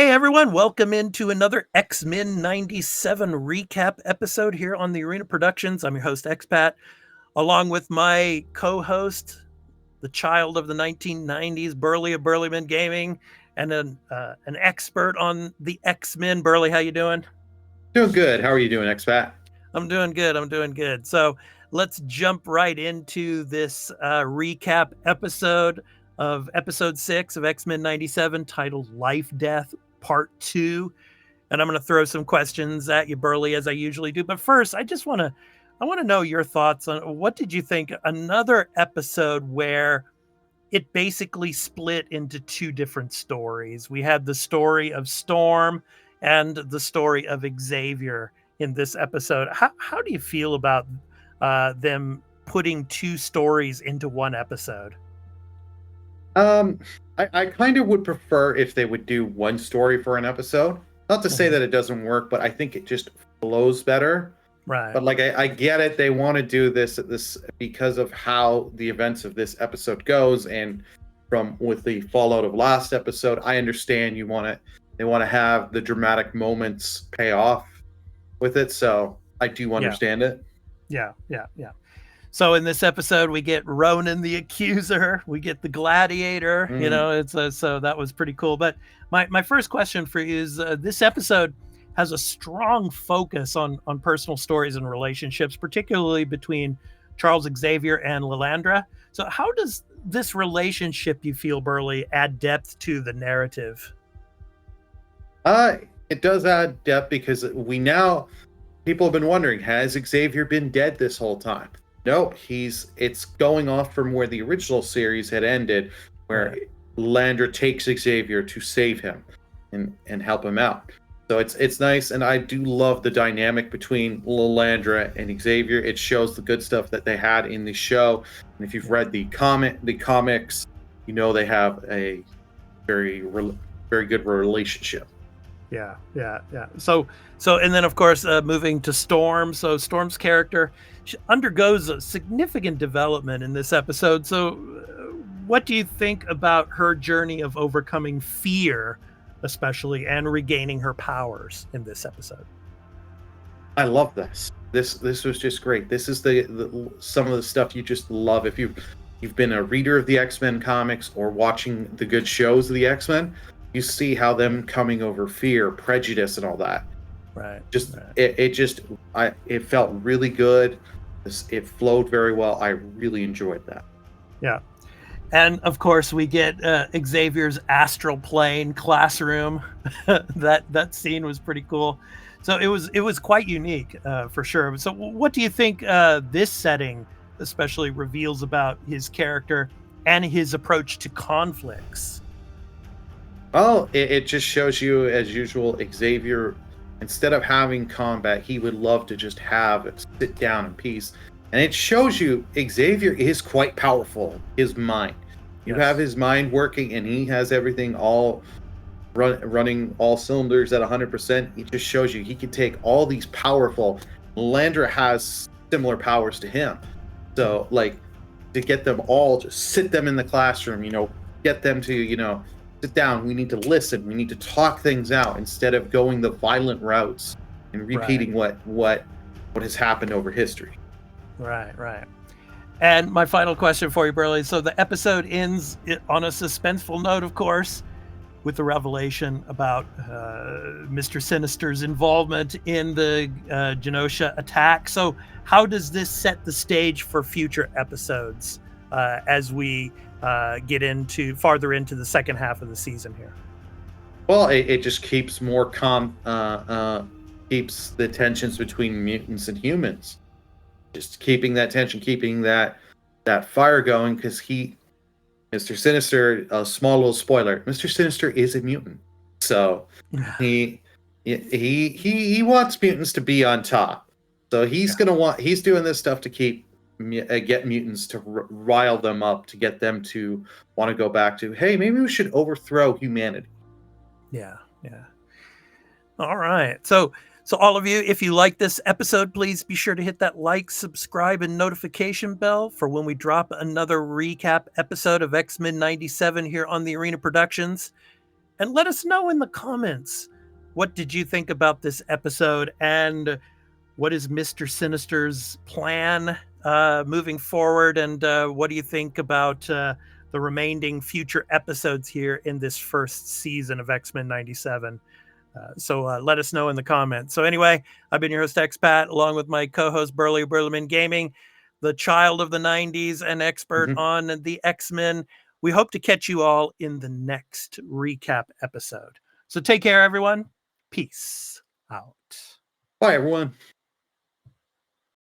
Hey everyone, welcome into another X-Men 97 recap episode here on the Arena Productions. I'm your host Expat, along with my co-host, the child of the 1990s, Burley of Burleyman Gaming, and an expert on the X-Men. Burley, how you doing? Doing good. How are you doing, expat? I'm doing good. I'm doing good. So let's jump right into this recap episode of episode 6 of X-Men 97, titled Lifedeath Part 2. And I'm going to throw some questions at you, Burley, as I usually do. But first, I want to know your thoughts on what did you think? Another episode where it basically split into two different stories. We had the story of Storm and the story of Xavier in this episode. How do you feel about them putting two stories into one episode? Um, I kind of would prefer if they would do one story for an episode. Not to say Mhm. that it doesn't work, but I think it just flows better. Right. But like I get it, they want to do this because of how the events of this episode goes, and from with the fallout of last episode, I understand they want to have the dramatic moments pay off with it. So I do Yeah. understand it. Yeah. So in this episode, we get Ronan the Accuser, we get the Gladiator. Mm. So that was pretty cool. But my first question for you is: this episode has a strong focus on personal stories and relationships, particularly between Charles Xavier and Lilandra. So how does this relationship, you feel, Burley, add depth to the narrative? Uh, it does add depth because we now people have been wondering, has Xavier been dead this whole time? No, it's going off from where the original series had ended, where Right. Landra takes Xavier to save him and help him out. So it's nice, and I do love the dynamic between Lilandra and Xavier. It shows the good stuff that they had in the show. And if you've read the comics, you know they have a very good relationship. Yeah. So, and then of course, moving to Storm. So Storm's character, she undergoes a significant development in this episode. So, what do you think about her journey of overcoming fear, especially, and regaining her powers in this episode? I love this. This was just great. This is the some of the stuff you just love if you've been a reader of the X-Men comics or watching the good shows of the X-Men. You see how them coming over fear, prejudice, and all that. Right. Just Right. it felt really good. It flowed very well. I really enjoyed that. Yeah. And of course, we get Xavier's astral plane classroom. That scene was pretty cool. So it was quite unique for sure. So what do you think this setting especially reveals about his character and his approach to conflicts? Well, it just shows you, as usual, Xavier, instead of having combat, he would love to just have it sit down in peace. And it shows you Xavier is quite powerful, his mind. You Yes. have his mind working, and he has everything all running all cylinders at 100%. It just shows you he can take all these powerful. Landra has similar powers to him. So, like, to get them all, just sit them in the classroom, get them to, sit down. We need to listen. We need to talk things out instead of going the violent routes and repeating what has happened over history. Right. And my final question for you, Burley. So the episode ends on a suspenseful note, of course, with the revelation about Mister Sinister's involvement in the Genosha attack. So how does this set the stage for future episodes as we get farther into the second half of the season here? Well, it just keeps more keeps the tensions between mutants and humans. Just keeping that tension, keeping that fire going, because Mister Sinister, a small little spoiler, Mister Sinister is a mutant, so he wants mutants to be on top. So he's doing this stuff to get mutants to rile them up, to get them to want to go back to, hey, maybe we should overthrow humanity. Yeah. All right. So all of you, if you like this episode, please be sure to hit that like, subscribe, and notification bell for when we drop another recap episode of X-Men 97 here on the Arena Productions. And let us know in the comments, what did you think about this episode, and what is Mister Sinister's plan moving forward, and what do you think about the remaining future episodes here in this first season of X-Men 97? So let us know in the comments. So anyway, I've been your host, Expat, along with my co-host, Burley Burleman Gaming, the child of the 90s and expert on the X-Men. We hope to catch you all in the next recap episode. So take care, everyone. Peace out. Bye, everyone.